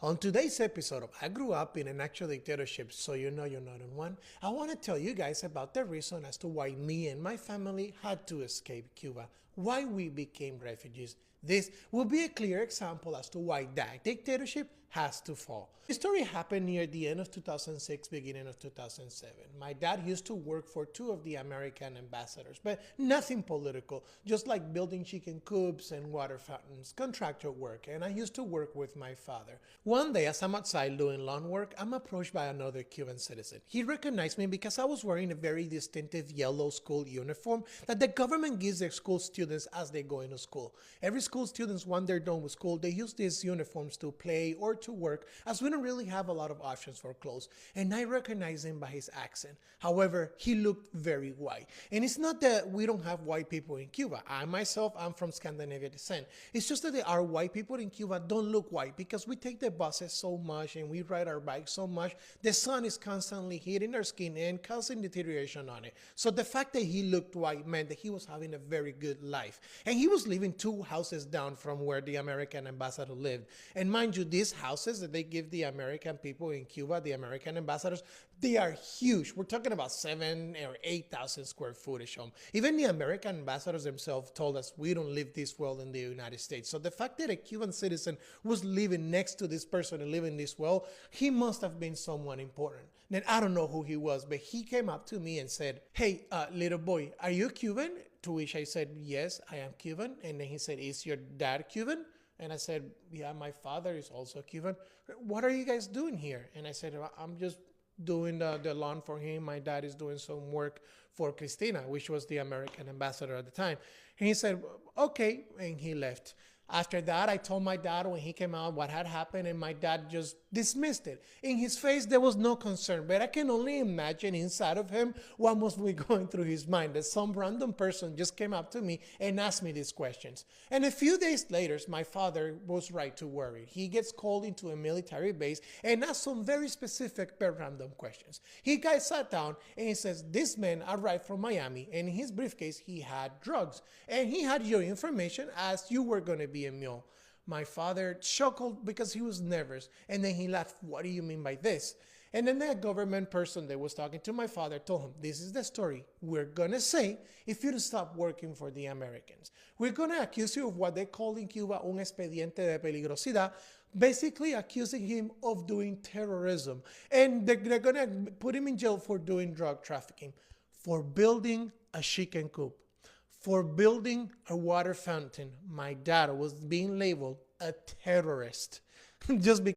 On today's episode of I Grew Up in an Actual Dictatorship, so you know you're not in one, I want to tell you guys about the reason as to why me and my family had to escape Cuba, why we became refugees. This will be a clear example as to why that dictatorship has to fall. The story happened near the end of 2006, beginning of 2007. My dad used to work for two of the American ambassadors, but nothing political, just like building chicken coops and water fountains, contractor work, and I used to work with my father. One day, as I'm outside doing lawn work, I'm approached by another Cuban citizen. He recognized me because I was wearing a very distinctive yellow school uniform that the government gives their school students as they go into school. Every school students, when they're done with school, they use these uniforms to play or to work, as we don't really have a lot of options for clothes. And I recognize him by his accent. However, he looked very white. And it's not that we don't have white people in Cuba. I myself, I'm from Scandinavian descent. It's just that our white people in Cuba don't look white because we take the buses so much and we ride our bikes so much. The sun is constantly hitting our skin and causing deterioration on it. So the fact that he looked white meant that he was having a very good life. And he was living 2 houses down from where the American ambassador lived. And mind you, these houses that they give the American people in Cuba, the American ambassadors, they are huge. We're talking about 7,000 or 8,000 square footage home. Even the American ambassadors themselves told us we don't live this well in the United States. So the fact that a Cuban citizen was living next to this person and living this well, he must have been someone important. Then I don't know who he was, but he came up to me and said, "Hey, little boy, are you Cuban?" To which I said, "Yes, I am Cuban." And then he said, "Is your dad Cuban?" And I said, "Yeah, my father is also Cuban." "What are you guys doing here?" And I said, "I'm just doing the lawn for him. My dad is doing some work for Cristina," which was the American ambassador at the time. And he said, "Okay," and he left. After that, I told my dad when he came out what had happened, and my dad just dismissed it. In his face, there was no concern, but I can only imagine inside of him what must be going through his mind, that some random person just came up to me and asked me these questions. And a few days later, my father was right to worry. He gets called into a military base and asked some very specific but random questions. He guys sat down and he says, "This man arrived from Miami, and in his briefcase, he had drugs. And he had your information as you were going to be a mule." My father chuckled because he was nervous, and then he laughed. "What do you mean by this?" And then the government person that was talking to my father told him, "This is the story we're going to say if you don't stop working for the Americans. We're going to accuse you of what they call in Cuba un expediente de peligrosidad," basically accusing him of doing terrorism. And they're going to put him in jail for doing drug trafficking, for building a chicken coop, for building a water fountain. My dad was being labeled a terrorist just because